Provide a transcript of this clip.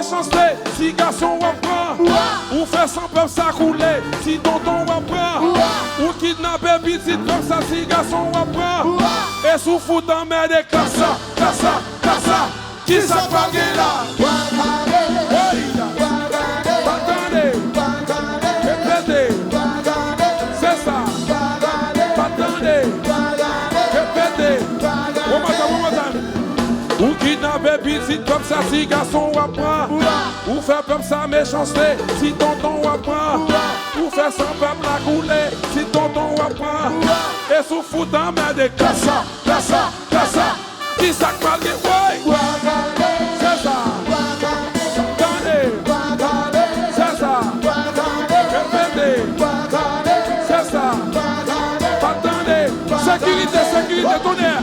méchanceté, si garçon apprend, ou faire sans peuple ça couler, si tonton apprend, ou kidnapper petit comme ça, si garçon apprend, et sous fout en mer de cassa, qui ça pague là? Attendez, répétez, c'est ça, attendez, répétez, ou kidnapper petit comme ça, si garçon apprend, ou faire comme ça méchanceté, si tonton apprend, ou faire sans peuple la couler, si tonton apprend, et sous fout en mer de cassa, qui ça pague, c'est ça, attendez, c'est ça, répétez, c'est ça, attendez, sécurité, tonnerre.